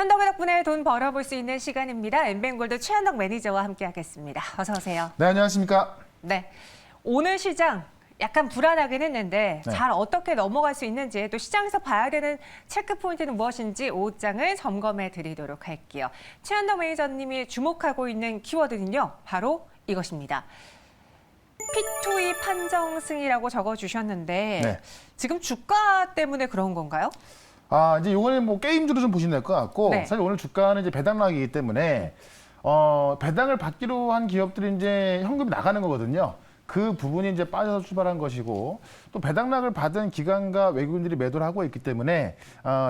현덕의 덕분에 돈 벌어볼 수 있는 시간입니다. 엠뱅골드 최현덕 매니저와 함께하겠습니다. 어서 오세요. 네, 안녕하십니까. 네, 오늘 시장 약간 불안하긴 했는데 네. 잘 어떻게 넘어갈 수 있는지 또 시장에서 봐야 되는 체크 포인트는 무엇인지 오후장을 점검해 드리도록 할게요. 최현덕 매니저님이 주목하고 있는 키워드는요. 바로 이것입니다. P2E 판정승이라고 적어주셨는데 네. 지금 주가 때문에 그런 건가요? 이제 요거는 뭐 게임주로 좀 보시면 될 것 같고, 네. 사실 오늘 주가는 이제 배당락이기 때문에, 배당을 받기로 한 기업들이 이제 현금이 나가는 거거든요. 그 부분이 이제 빠져서 출발한 것이고, 또 배당락을 받은 기관과 외국인들이 매도를 하고 있기 때문에,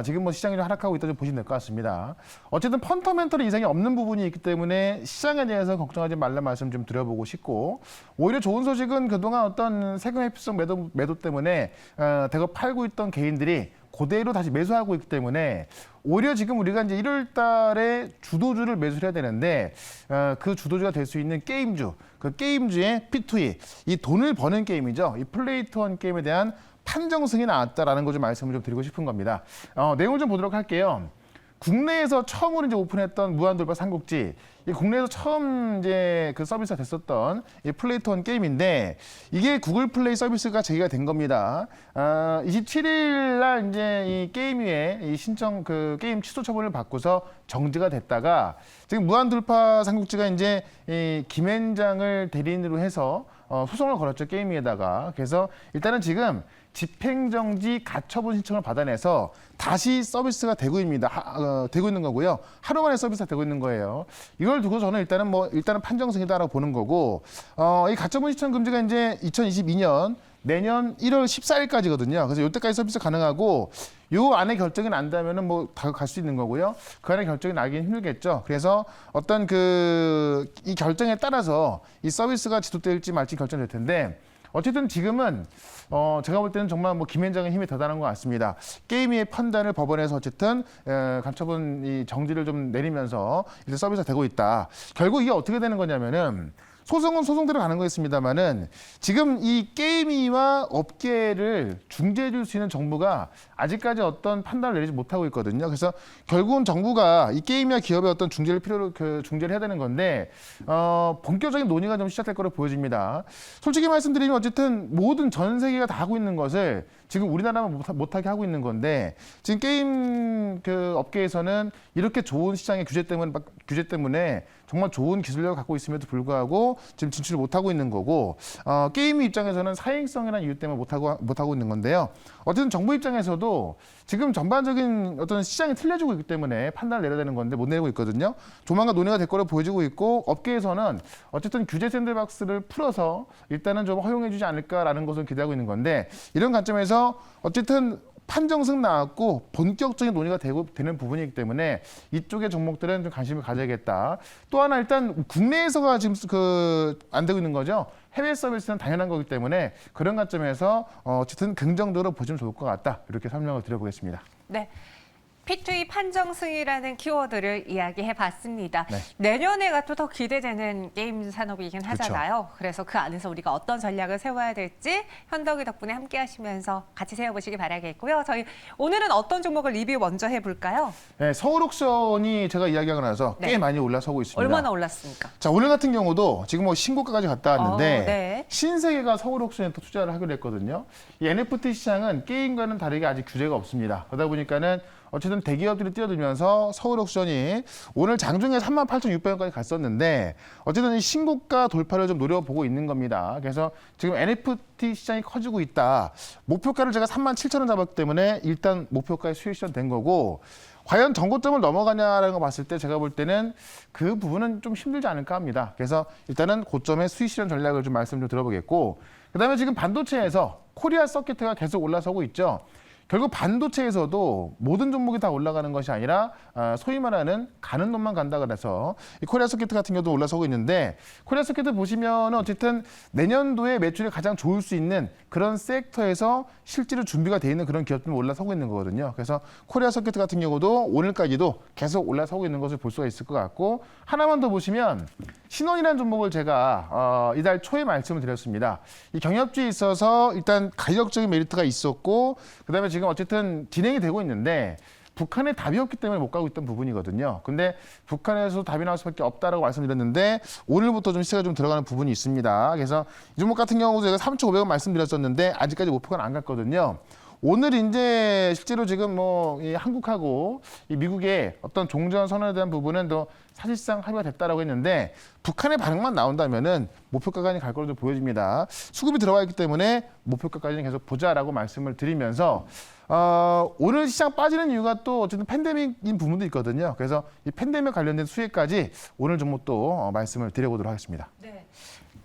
지금 뭐 시장이 좀 하락하고 있다 좀 보시면 될 것 같습니다. 어쨌든 펀더멘털 이상이 없는 부분이 있기 때문에 시장에 대해서 걱정하지 말라는 말씀 좀 드려보고 싶고, 오히려 좋은 소식은 그동안 어떤 세금 회피성 매도 때문에, 대거 팔고 있던 개인들이 그대로 다시 매수하고 있기 때문에 오히려 지금 우리가 이제 1월 달에 주도주를 매수를 해야 되는데 그 주도주가 될 수 있는 게임주, 그 게임주의 P2E, 이 돈을 버는 게임이죠. 이 플레이 투 원 게임에 대한 판정승이 나왔다라는 거 좀 말씀을 좀 드리고 싶은 겁니다. 내용을 좀 보도록 할게요. 국내에서 처음으로 이제 오픈했던 무한돌파 삼국지, 이 국내에서 처음 이제 그 서비스가 됐었던 이 플레이 투 원 게임인데 이게 구글 플레이 서비스가 제기가 된 겁니다. 27일 날 이제 이 게임위에 이 신청 그 게임 취소 처분을 받고서 정지가 됐다가 지금 무한돌파 삼국지가 이제 이 김앤장을 대리인으로 해서 소송을 걸었죠, 게임위에다가. 그래서 일단은 지금 집행정지 가처분 신청을 받아내서 다시 서비스가 되고 있는 거고요. 하루 만에 서비스가 되고 있는 거예요. 이걸 두고 저는 일단은 판정승이다라고 보는 거고, 이 가처분 신청 금지가 이제 2022년 내년 1월 14일까지거든요. 그래서 이때까지 서비스 가능하고, 요 안에 결정이 난다면은 뭐 다 갈 수 있는 거고요. 그 안에 결정이 나긴 힘들겠죠. 그래서 어떤 이 결정에 따라서 이 서비스가 지속될지 말지 결정될 텐데, 어쨌든 지금은 제가 볼 때는 정말 뭐 김앤장의 힘이 대단한 것 같습니다. 게임의 판단을 법원에서 어쨌든 가처분 이 정지를 좀 내리면서 이제 서비스가 되고 있다. 결국 이게 어떻게 되는 거냐면은 소송은 소송대로 가는 거였습니다만은 지금 이 게임위와 업계를 중재해 줄 수 있는 정부가 아직까지 어떤 판단을 내리지 못하고 있거든요. 그래서 결국은 정부가 이 게임이나 기업의 어떤 중재를 중재를 해야 되는 건데 본격적인 논의가 좀 시작될 거로 보여집니다. 솔직히 말씀드리면 어쨌든 모든 전 세계가 다 하고 있는 것을 지금 우리나라만 못하게 하고 있는 건데 지금 게임 그 업계에서는 이렇게 좋은 시장의 규제 때문에 정말 좋은 기술력을 갖고 있음에도 불구하고 지금 진출을 못하고 있는 거고 게임 입장에서는 사행성이라는 이유 때문에 못하고 있는 건데요. 어쨌든 정부 입장에서도 지금 전반적인 어떤 시장이 틀려지고 있기 때문에 판단을 내려야 되는 건데 못 내리고 있거든요. 조만간 논의가 될 거로 보여지고 있고 업계에서는 어쨌든 규제 샌드박스를 풀어서 일단은 좀 허용해 주지 않을까라는 것을 기대하고 있는 건데 이런 관점에서 어쨌든 판정승 나왔고 본격적인 논의가 되는 부분이기 때문에 이쪽의 종목들은 좀 관심을 가져야겠다. 또 하나 일단 국내에서가 지금 안 되고 있는 거죠. 해외 서비스는 당연한 거기 때문에 그런 관점에서 어쨌든 긍정적으로 보시면 좋을 것 같다. 이렇게 설명을 드려보겠습니다. 네. P2E 판정승이라는 키워드를 이야기해봤습니다. 네. 내년에가 또 더 기대되는 게임 산업이긴 하잖아요. 그래서 그 안에서 우리가 어떤 전략을 세워야 될지 현덕이 덕분에 함께 하시면서 같이 세워보시기 바라겠고요. 저희 오늘은 어떤 종목을 리뷰 먼저 해볼까요? 네, 서울옥션이 제가 이야기하고 나서 네. 꽤 많이 올라서고 있습니다. 얼마나 올랐습니까? 자, 오늘 같은 경우도 지금 뭐 신고가까지 갔다 왔는데 네. 신세계가 서울옥션에 또 투자를 하기로 했거든요. 이 NFT 시장은 게임과는 다르게 아직 규제가 없습니다. 그러다 보니까는 어쨌든 대기업들이 뛰어들면서 서울옥션이 오늘 장중에 38,600원까지 갔었는데 어쨌든 이 신고가 돌파를 좀 노려보고 있는 겁니다. 그래서 지금 NFT 시장이 커지고 있다. 목표가를 제가 37,000원 잡았기 때문에 일단 목표가에 수익 실현된 거고 과연 전고점을 넘어가냐라는 거 봤을 때 제가 볼 때는 그 부분은 좀 힘들지 않을까 합니다. 그래서 일단은 고점의 수익 실현 전략을 좀 말씀 좀 들어보겠고 그다음에 지금 반도체에서 코리아 서킷가 계속 올라서고 있죠. 결국 반도체에서도 모든 종목이 다 올라가는 것이 아니라 소위 말하는 가는 놈만 간다 그래서 이 코리아 서킷 같은 경우도 올라서고 있는데 코리아 서킷 보시면 어쨌든 내년도에 매출이 가장 좋을 수 있는 그런 섹터에서 실제로 준비가 돼 있는 그런 기업들이 올라서고 있는 거거든요. 그래서 코리아 서킷 같은 경우도 오늘까지도 계속 올라서고 있는 것을 볼 수가 있을 것 같고 하나만 더 보시면 신원이라는 종목을 제가 이달 초에 말씀을 드렸습니다. 이 경협주에 있어서 일단 가격적인 메리트가 있었고 그다음에 지금 어쨌든 진행이 되고 있는데 북한에 답이 없기 때문에 못 가고 있던 부분이거든요. 근데 북한에서 답이 나올 수밖에 없다라고 말씀드렸는데 오늘부터 좀 시세가 좀 들어가는 부분이 있습니다. 그래서 이 종목 같은 경우도 제가 3,500원 말씀드렸었는데 아직까지 목표가 안 갔거든요. 오늘 이제 실제로 지금 뭐 이 한국하고 이 미국의 어떤 종전 선언에 대한 부분은 또 사실상 합의가 됐다라고 했는데 북한의 반응만 나온다면은 목표가까지 갈 걸로 좀 보여집니다. 수급이 들어가 있기 때문에 목표가까지는 계속 보자라고 말씀을 드리면서 오늘 시장 빠지는 이유가 또 어쨌든 팬데믹인 부분도 있거든요. 그래서 이 팬데믹 관련된 수혜까지 오늘 종목도 말씀을 드려보도록 하겠습니다. 네.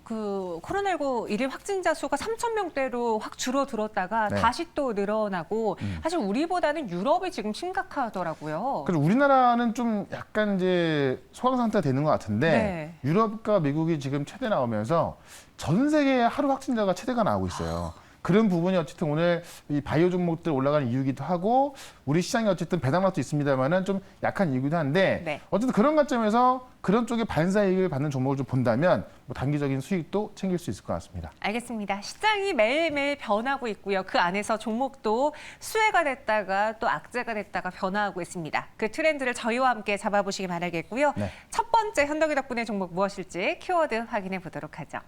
그 코로나19 일일 확진자 수가 3,000명대로 확 줄어들었다가 네. 다시 또 늘어나고 사실 우리보다는 유럽이 지금 심각하더라고요. 그래서 우리나라는 좀 약간 이제 소강 상태가 되는 것 같은데 네. 유럽과 미국이 지금 최대 나오면서 전 세계 하루 확진자가 최대가 나오고 있어요. 그런 부분이 어쨌든 오늘 이 바이오 종목들 올라가는 이유기도 하고 우리 시장이 어쨌든 배당락도 있습니다만은 좀 약한 이유기도 한데 네. 어쨌든 그런 관점에서 그런 쪽에 반사이익을 받는 종목을 좀 본다면 뭐 단기적인 수익도 챙길 수 있을 것 같습니다. 알겠습니다. 시장이 매일매일 변하고 있고요. 그 안에서 종목도 수혜가 됐다가 또 악재가 됐다가 변화하고 있습니다. 그 트렌드를 저희와 함께 잡아보시기 바라겠고요. 네. 첫 번째 현덕이 덕분의 종목 무엇일지 키워드 확인해 보도록 하죠.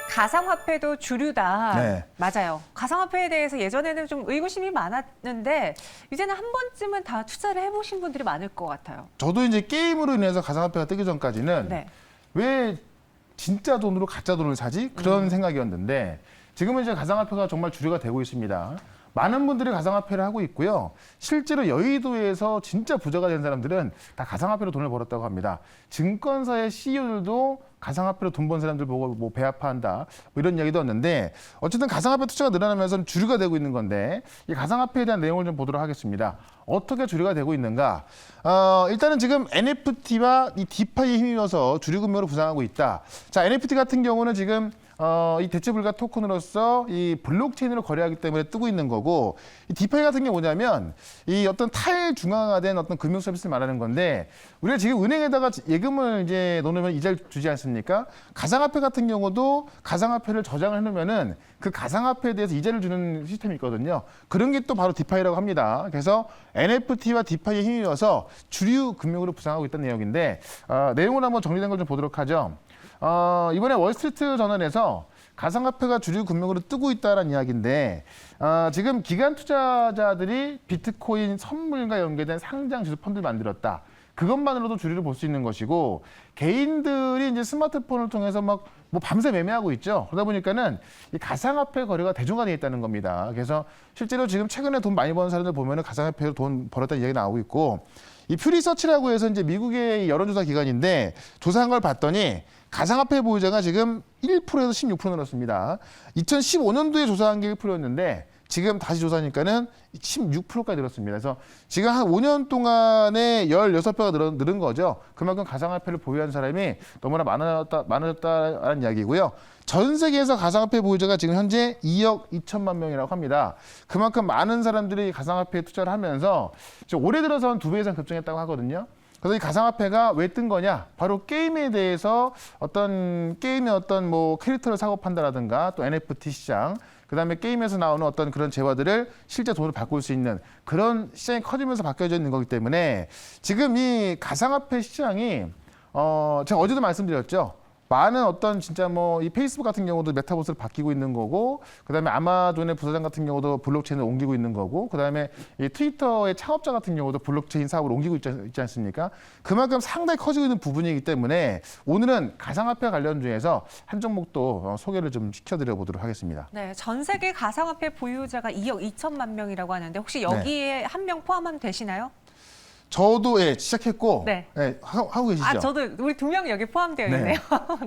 가상화폐도 주류다. 네. 맞아요. 가상화폐에 대해서 예전에는 좀 의구심이 많았는데 이제는 한 번쯤은 다 투자를 해보신 분들이 많을 것 같아요. 저도 이제 게임으로 인해서 가상화폐가 뜨기 전까지는 네. 왜 진짜 돈으로 가짜 돈을 사지? 그런 생각이었는데 지금은 이제 가상화폐가 정말 주류가 되고 있습니다. 많은 분들이 가상화폐를 하고 있고요. 실제로 여의도에서 진짜 부자가 된 사람들은 다 가상화폐로 돈을 벌었다고 합니다. 증권사의 CEO들도 가상화폐로 돈 번 사람들 보고 뭐 배 아파한다 뭐 이런 이야기도 왔는데 어쨌든 가상화폐 투자가 늘어나면서 주류가 되고 있는 건데 이 가상화폐에 대한 내용을 좀 보도록 하겠습니다. 어떻게 주류가 되고 있는가? 일단은 지금 NFT와 이 디파이에 힘입어서 주류 금융으로 부상하고 있다. 자, NFT 같은 경우는 지금 이 대체 불가 토큰으로서 이 블록체인으로 거래하기 때문에 뜨고 있는 거고 이 디파이 같은 게 뭐냐면 이 어떤 탈중앙화된 어떤 금융 서비스를 말하는 건데 우리가 지금 은행에다가 예금을 이제 넣으면 이자를 주지 않습니까? 가상화폐 같은 경우도 가상화폐를 저장을 해놓으면은 그 가상화폐에 대해서 이자를 주는 시스템이 있거든요. 그런 게 또 바로 디파이라고 합니다. 그래서 NFT와 디파이에 힘입어서 주류 금융으로 부상하고 있다는 내용인데 내용을 한번 정리된 걸 좀 보도록 하죠. 이번에 월스트리트 저널에서 가상화폐가 주류 금융으로 뜨고 있다는 이야기인데 지금 기관 투자자들이 비트코인 선물과 연계된 상장 지수 펀드를 만들었다. 그것만으로도 주류를 볼 수 있는 것이고 개인들이 이제 스마트폰을 통해서 막 뭐 밤새 매매하고 있죠. 그러다 보니까는 이 가상화폐 거래가 대중화되어 있다는 겁니다. 그래서 실제로 지금 최근에 돈 많이 버는 사람들 보면은 가상화폐로 돈 벌었다는 이야기 나오고 있고 이 퓨리서치라고 해서 이제 미국의 여론조사 기관인데 조사한 걸 봤더니 가상화폐 보유자가 지금 1%에서 16% 늘었습니다. 2015년도에 조사한 게 1%였는데 지금 다시 조사하니까는 16%까지 늘었습니다. 그래서 지금 한 5년 동안에 16배가 늘은 거죠. 그만큼 가상화폐를 보유한 사람이 너무나 많아졌다는 이야기고요. 전 세계에서 가상화폐 보유자가 지금 현재 2억 2천만 명이라고 합니다. 그만큼 많은 사람들이 가상화폐에 투자를 하면서 올해 들어서는 2배 이상 급증했다고 하거든요. 그래서 이 가상화폐가 왜 뜬 거냐? 바로 게임에 대해서 게임의 어떤 뭐 캐릭터를 사고 판다라든가 또 NFT 시장, 그다음에 게임에서 나오는 어떤 그런 재화들을 실제 돈으로 바꿀 수 있는 그런 시장이 커지면서 바뀌어져 있는 거기 때문에 지금 이 가상화폐 시장이 제가 어제도 말씀드렸죠. 많은 어떤 진짜 뭐 이 페이스북 같은 경우도 메타버스로 바뀌고 있는 거고, 그다음에 아마존의 부사장 같은 경우도 블록체인을 옮기고 있는 거고, 그다음에 이 트위터의 창업자 같은 경우도 블록체인 사업을 옮기고 있지 않습니까? 그만큼 상당히 커지고 있는 부분이기 때문에 오늘은 가상화폐 관련주에서 한 종목도 소개를 좀 시켜드려 보도록 하겠습니다. 네, 전 세계 가상화폐 보유자가 2억 2천만 명이라고 하는데 혹시 여기에 한 명 포함하면 되시나요? 저도 시작했고 네. 하고 계시죠? 저도 우리 2명 여기 포함되어 네. 있네요.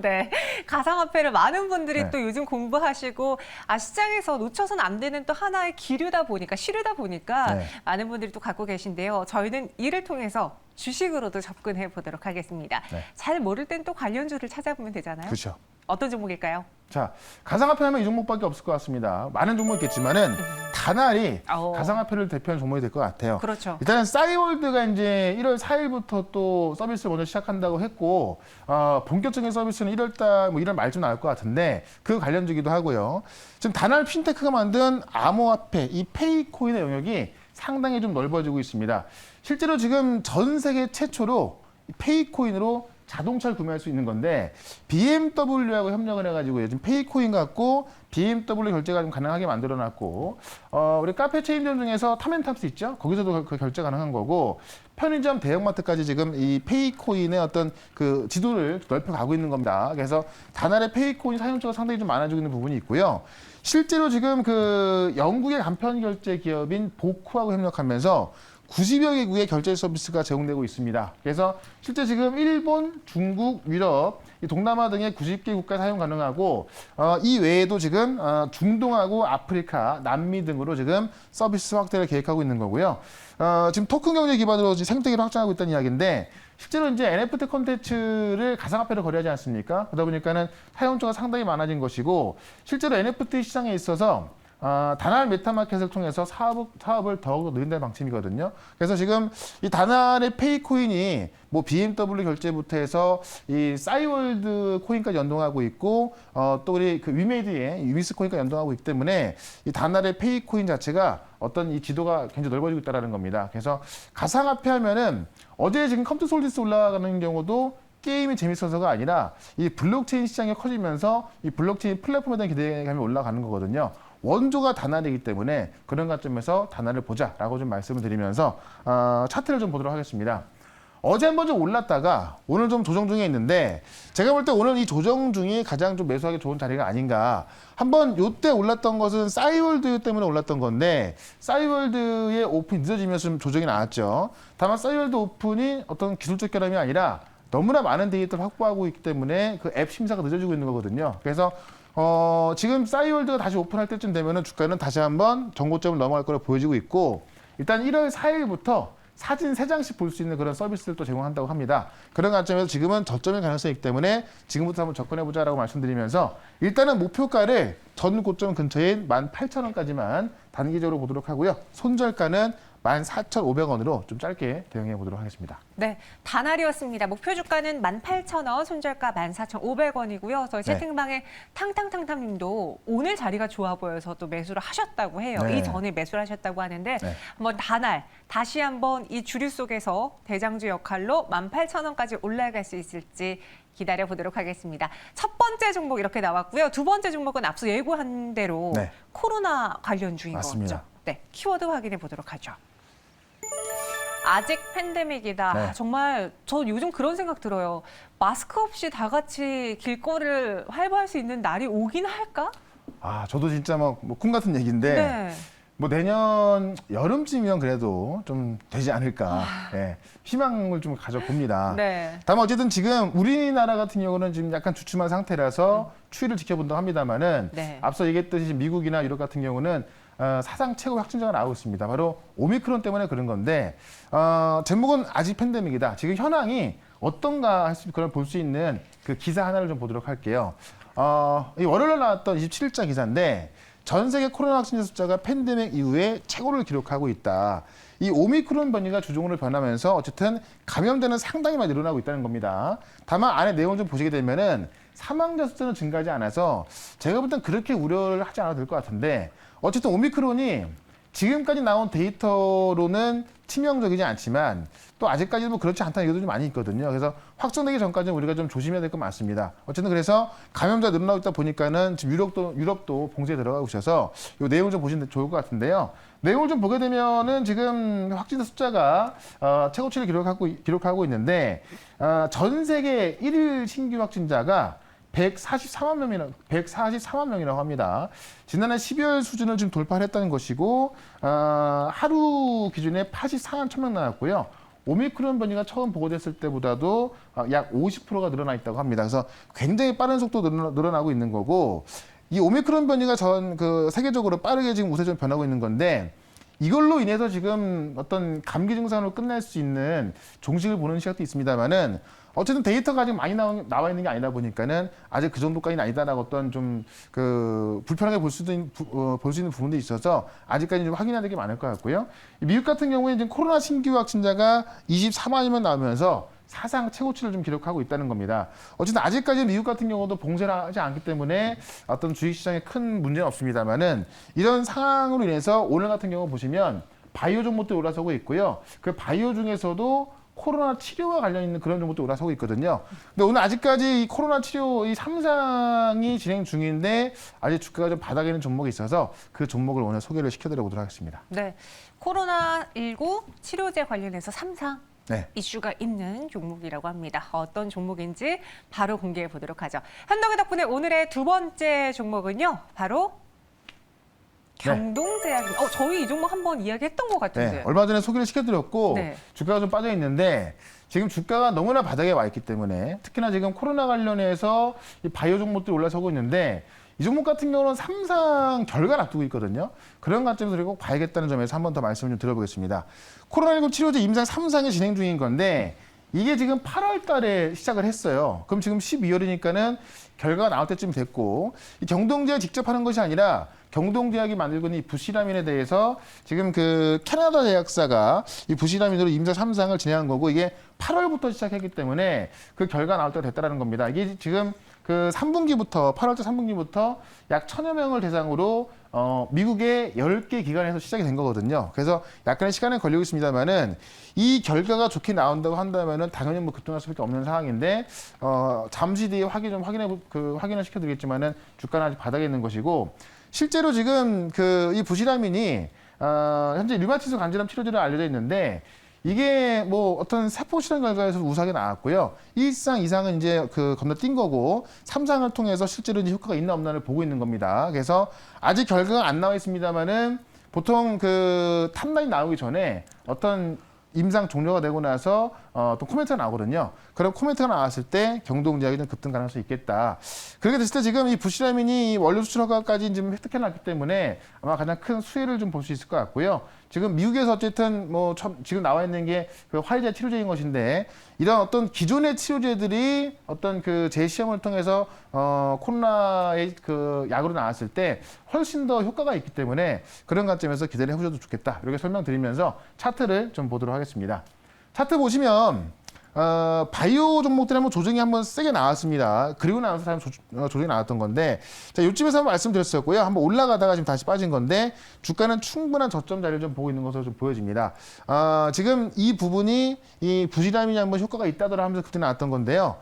네. 가상화폐를 많은 분들이 네. 또 요즘 공부하시고 시장에서 놓쳐서는 안 되는 또 하나의 시류다 보니까 네. 많은 분들이 또 갖고 계신데요. 저희는 이를 통해서 주식으로도 접근해 보도록 하겠습니다. 네. 잘 모를 땐 또 관련주를 찾아보면 되잖아요. 그렇죠. 어떤 종목일까요? 자, 가상화폐 하면 이 종목밖에 없을 것 같습니다. 많은 종목이 있겠지만은 다날이 가상화폐를 대표하는 종목이 될 것 같아요. 그렇죠. 일단은 싸이월드가 이제 1월 4일부터 또 서비스를 먼저 시작한다고 했고 본격적인 서비스는 1월달 뭐 1월 말쯤 나올 것 같은데 그 관련주기도 하고요. 지금 다날 핀테크가 만든 암호화폐 이 페이코인의 영역이 상당히 좀 넓어지고 있습니다. 실제로 지금 전 세계 최초로 페이코인으로 자동차를 구매할 수 있는 건데 BMW하고 협력을 해가지고 요즘 페이코인 갖고 BMW 결제가 좀 가능하게 만들어놨고 우리 카페 체인점 중에서 탐앤탑스 있죠? 거기서도 그 결제 가능한 거고 편의점, 대형마트까지 지금 이 페이코인의 어떤 그 지도를 넓혀가고 있는 겁니다. 그래서 단알의 페이코인 사용처가 상당히 좀 많아지고 있는 부분이 있고요. 실제로 지금 그 영국의 간편 결제 기업인 보쿠하고 협력하면서 90여 개국의 결제 서비스가 제공되고 있습니다. 그래서 실제 지금 일본, 중국, 유럽, 동남아 등의 90개 국가 사용 가능하고 이 외에도 지금 중동하고 아프리카, 남미 등으로 지금 서비스 확대를 계획하고 있는 거고요. 지금 토큰 경제 기반으로 생태계를 확장하고 있다는 이야기인데 실제로 이제 NFT 콘텐츠를 가상화폐로 거래하지 않습니까? 그러다 보니까는 사용처가 상당히 많아진 것이고 실제로 NFT 시장에 있어서 단알 메타마켓을 통해서 사업을 더욱 늘린다는 방침이거든요. 그래서 지금 이 단알의 페이코인이 뭐 BMW 결제부터 해서 이 싸이월드 코인까지 연동하고 있고 또 우리 그 위메이드의 유미스 코인까지 연동하고 있기 때문에 이 단알의 페이코인 자체가 어떤 이 지도가 굉장히 넓어지고 있다는 겁니다. 그래서 가상화폐 하면은 어제 지금 컴퓨터 솔디스 올라가는 경우도 게임이 재밌어서가 아니라 이 블록체인 시장이 커지면서 이 블록체인 플랫폼에 대한 기대감이 올라가는 거거든요. 원조가 단알이기 때문에 그런 관점에서 단알을 보자라고 좀 말씀을 드리면서 차트를 좀 보도록 하겠습니다. 어제 한번 좀 올랐다가 오늘 좀 조정 중에 있는데 제가 볼 때 오늘 이 조정 중이 가장 좀 매수하기 좋은 자리가 아닌가. 한번 요때 올랐던 것은 싸이월드 때문에 올랐던 건데 싸이월드의 오픈이 늦어지면서 좀 조정이 나왔죠. 다만 싸이월드 오픈이 어떤 기술적 결함이 아니라 너무나 많은 데이터를 확보하고 있기 때문에 그 앱 심사가 늦어지고 있는 거거든요. 그래서 지금 싸이월드가 다시 오픈할 때쯤 되면은 주가는 다시 한번 정고점을 넘어갈 거로 보여지고 있고 일단 1월 4일부터 사진 3장씩 볼 수 있는 그런 서비스를 또 제공한다고 합니다. 그런 관점에서 지금은 저점일 가능성이 있기 때문에 지금부터 한번 접근해보자라고 말씀드리면서 일단은 목표가를 전 고점 근처인 18,000원까지만 단기적으로 보도록 하고요. 손절가는 14,500원으로 좀 짧게 대응해 보도록 하겠습니다. 네, 단알이었습니다. 목표 주가는 18,000원, 손절가 14,500원이고요. 저희 네. 채팅방에 탕탕탕탕님도 오늘 자리가 좋아 보여서 또 매수를 하셨다고 해요. 네. 이전에 매수를 하셨다고 하는데 네. 한번 단알 다시 한번 이 주류 속에서 대장주 역할로 18,000원까지 올라갈 수 있을지 기다려 보도록 하겠습니다. 첫 번째 종목 이렇게 나왔고요. 두 번째 종목은 앞서 예고한 대로 네. 코로나 관련 주인 맞습니다. 거죠. 네, 키워드 확인해 보도록 하죠. 아직 팬데믹이다. 네. 정말 저 요즘 그런 생각 들어요. 마스크 없이 다 같이 길거리를 활보할 수 있는 날이 오긴 할까? 저도 진짜 꿈 같은 얘기인데 네. 뭐 내년 여름쯤이면 그래도 좀 되지 않을까. 예, 희망을 좀 가져봅니다. 네. 다만 어쨌든 지금 우리나라 같은 경우는 지금 약간 주춤한 상태라서 추이를 지켜본다고 합니다만은 네. 앞서 얘기했듯이 지금 미국이나 유럽 같은 경우는 사상 최고 확진자가 나오고 있습니다. 바로 오미크론 때문에 그런 건데 제목은 아직 팬데믹이다. 지금 현황이 어떤가 그걸 볼 수 있는 그 기사 하나를 좀 보도록 할게요. 이 월요일에 나왔던 27일자 기사인데 전 세계 코로나 확진자 숫자가 팬데믹 이후에 최고를 기록하고 있다. 이 오미크론 변이가 주종으로 변하면서 어쨌든 감염자는 상당히 많이 늘어나고 있다는 겁니다. 다만 안에 내용을 좀 보시게 되면은 사망자 숫자는 증가하지 않아서 제가 볼 땐 그렇게 우려를 하지 않아도 될 것 같은데 어쨌든 오미크론이 지금까지 나온 데이터로는 치명적이지 않지만 또 아직까지도 그렇지 않다는 얘기도 좀 많이 있거든요. 그래서 확정되기 전까지는 우리가 좀 조심해야 될 것 많습니다. 어쨌든 그래서 감염자 늘어나고 있다 보니까는 지금 유럽도 봉쇄에 들어가고 있어서 이 내용 좀 보시면 좋을 것 같은데요. 내용을 좀 보게 되면은 지금 확진자 숫자가 최고치를 기록하고 있는데 전 세계 1일 신규 확진자가 144만 명이라고 합니다. 지난해 12월 수준을 지금 돌파를 했다는 것이고 하루 기준에 84만 1,000명 나왔고요. 오미크론 변이가 처음 보고됐을 때보다도 약 50%가 늘어나 있다고 합니다. 그래서 굉장히 빠른 속도로 늘어나고 있는 거고 이 오미크론 변이가 세계적으로 빠르게 지금 우세적으로 변하고 있는 건데 이걸로 인해서 지금 어떤 감기 증상으로 끝날 수 있는 종식을 보는 시각도 있습니다만은 어쨌든 데이터가 아직 많이 나와 있는 게 아니다 보니까는 아직 그 정도까지는 아니다라고 어떤 좀 불편하게 볼 수 있는 부분도 있어서 아직까지 좀 확인해야 될 게 많을 것 같고요. 미국 같은 경우에 지금 코로나 신규 확진자가 24만이면 나오면서 사상 최고치를 좀 기록하고 있다는 겁니다. 어쨌든 아직까지 미국 같은 경우도 봉쇄를 하지 않기 때문에 어떤 주식시장에 큰 문제는 없습니다만은 이런 상황으로 인해서 오늘 같은 경우 보시면 바이오 종목도 올라서고 있고요. 그 바이오 중에서도 코로나 치료와 관련 있는 그런 종목도 올라서고 있거든요. 근데 오늘 아직까지 이 코로나 치료 이 3상이 진행 중인데 아직 주가가 좀 바닥에 있는 종목이 있어서 그 종목을 오늘 소개를 시켜드려 보도록 하겠습니다. 네, 코로나19 치료제 관련해서 3상 네. 이슈가 있는 종목이라고 합니다. 어떤 종목인지 바로 공개해 보도록 하죠. 현덕의 덕분에 오늘의 두 번째 종목은요. 바로 경동제약입니다. 저희 이 종목 한번 이야기했던 것 같은데. 네, 얼마 전에 소개를 시켜드렸고 네. 주가가 좀 빠져 있는데 지금 주가가 너무나 바닥에 와 있기 때문에 특히나 지금 코로나 관련해서 이 바이오 종목들이 올라서고 있는데 이 종목 같은 경우는 3상 결과를 앞두고 있거든요. 그런 관점에서 꼭 봐야겠다는 점에서 한 번 더 말씀을 좀 드려보겠습니다. 코로나19 치료제 임상 3상이 진행 중인 건데 이게 지금 8월 달에 시작을 했어요. 그럼 지금 12월이니까는 결과가 나올 때쯤 됐고 이 경동제약이 직접 하는 것이 아니라 경동제약이 만들고 있는 이 부시라민에 대해서 지금 그 캐나다 제약사가 이 부시라민으로 임상 3상을 진행한 거고 이게 8월부터 시작했기 때문에 그 결과 나올 때가 됐다는 겁니다. 이게 지금 그 3분기부터 8월달 3분기부터 약 1,000여 명을 대상으로 미국의 10개 기관에서 시작이 된 거거든요. 그래서 약간의 시간은 걸리고 있습니다만은 이 결과가 좋게 나온다고 한다면은 당연히 뭐 급등할 수밖에 없는 상황인데 잠시 뒤에 확인을 시켜드리겠지만은 주가는 아직 바닥에 있는 것이고 실제로 지금 그 이 부시라민이 현재 류마티스 관절염 치료제로 알려져 있는데 이게 뭐 어떤 세포 실험 결과에서 우수하게 나왔고요. 1상, 2상은 이제 그 건너뛴 거고 3상을 통해서 실제로 이제 효과가 있나 없나를 보고 있는 겁니다. 그래서 아직 결과가 안 나와 있습니다만은 보통 그 탑라인 나오기 전에 어떤 임상 종료가 되고 나서 또 코멘트가 나오거든요. 그럼 코멘트가 나왔을 때 경동제약이 좀 급등 가능성이 있겠다. 그렇게 됐을 때 지금 이 부시라민이 원료 수출 허가까지 지금 획득해놨기 때문에 아마 가장 큰 수혜를 좀 볼 수 있을 것 같고요. 지금 미국에서 어쨌든 뭐 지금 나와 있는 게 그 화이자 치료제인 것인데 이런 어떤 기존의 치료제들이 어떤 그 재시험을 통해서 코로나의 그 약으로 나왔을 때 훨씬 더 효과가 있기 때문에 그런 관점에서 기대를 해보셔도 좋겠다. 이렇게 설명드리면서 차트를 좀 보도록 하겠습니다. 차트 보시면 바이오 종목들이 한번 조정이 한번 세게 나왔습니다. 그리고 나서 조정이 나왔던 건데 자, 이쯤에서 한번 말씀드렸었고요. 한번 올라가다가 지금 다시 빠진 건데 주가는 충분한 저점 자리를 좀 보고 있는 것으로 좀 보여집니다. 지금 이 부분이 이 부시라민이 한번 효과가 있다더라 하면서 그때 나왔던 건데요.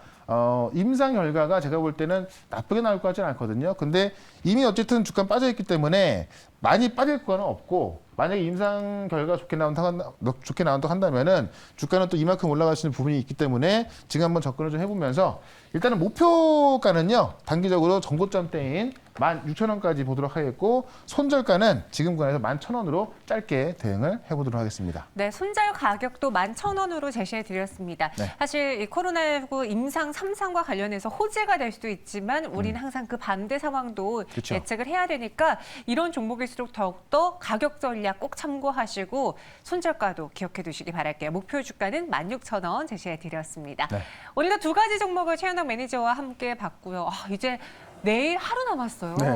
임상 결과가 제가 볼 때는 나쁘게 나올 것 같지는 않거든요. 근데 이미 어쨌든 주가는 빠져있기 때문에 많이 빠질 거는 없고 만약에 임상 결과 좋게 나온다고 한다면은 주가는 또 이만큼 올라갈 수 있는 부분이 있기 때문에 지금 한번 접근을 좀 해보면서 일단은 목표가는요 단기적으로 전고점대인 16,000원까지 보도록 하겠고 손절가는 지금 구간에서 11,000원으로 짧게 대응을 해보도록 하겠습니다. 네, 손절 가격도 11,000원으로 제시해 드렸습니다. 네. 사실 이 코로나19 임상 3상과 관련해서 호재가 될 수도 있지만 우리는 항상 그 반대 상황도 그쵸. 예측을 해야 되니까 이런 종목일수록 더욱더 가격 전략 꼭 참고하시고 손절가도 기억해 두시기 바랄게요. 목표 주가는 16,000원 제시해 드렸습니다. 네. 오늘도 두 가지 종목을 최현덕 매니저와 함께 봤고요. 이제 내일 하루 남았어요. 네.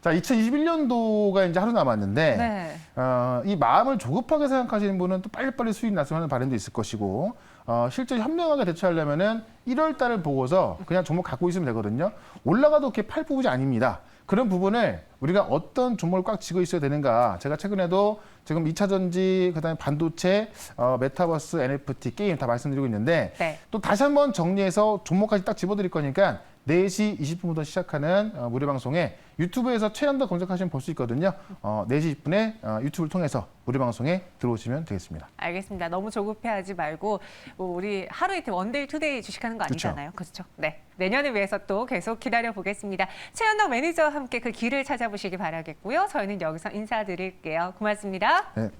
자, 2021년도가 이제 하루 남았는데 네. 이 마음을 조급하게 생각하시는 분은 또 빨리빨리 수익 났으면 하는 바람도 있을 것이고 실제 현명하게 대처하려면은 1월 달을 보고서 그냥 종목 갖고 있으면 되거든요. 올라가도 그렇게 팔 부분이 아닙니다. 그런 부분을 우리가 어떤 종목을 꽉 쥐고 있어야 되는가. 제가 최근에도 지금 2차 전지, 그다음에 반도체, 메타버스, NFT, 게임 다 말씀드리고 있는데 네. 또 다시 한번 정리해서 종목까지 딱 집어드릴 거니까 4시 20분부터 시작하는 무료 방송에 유튜브에서 최현덕 검색하시면 볼 수 있거든요. 4시 20분에 유튜브를 통해서 무료 방송에 들어오시면 되겠습니다. 알겠습니다. 너무 조급해하지 말고 우리 하루 이틀 원데이 투데이 주식하는 거 그쵸. 아니잖아요. 그렇죠? 네. 내년을 위해서 또 계속 기다려 보겠습니다. 최현덕 매니저와 함께 그 길을 찾아보시기 바라겠고요. 저희는 여기서 인사드릴게요. 고맙습니다. 네.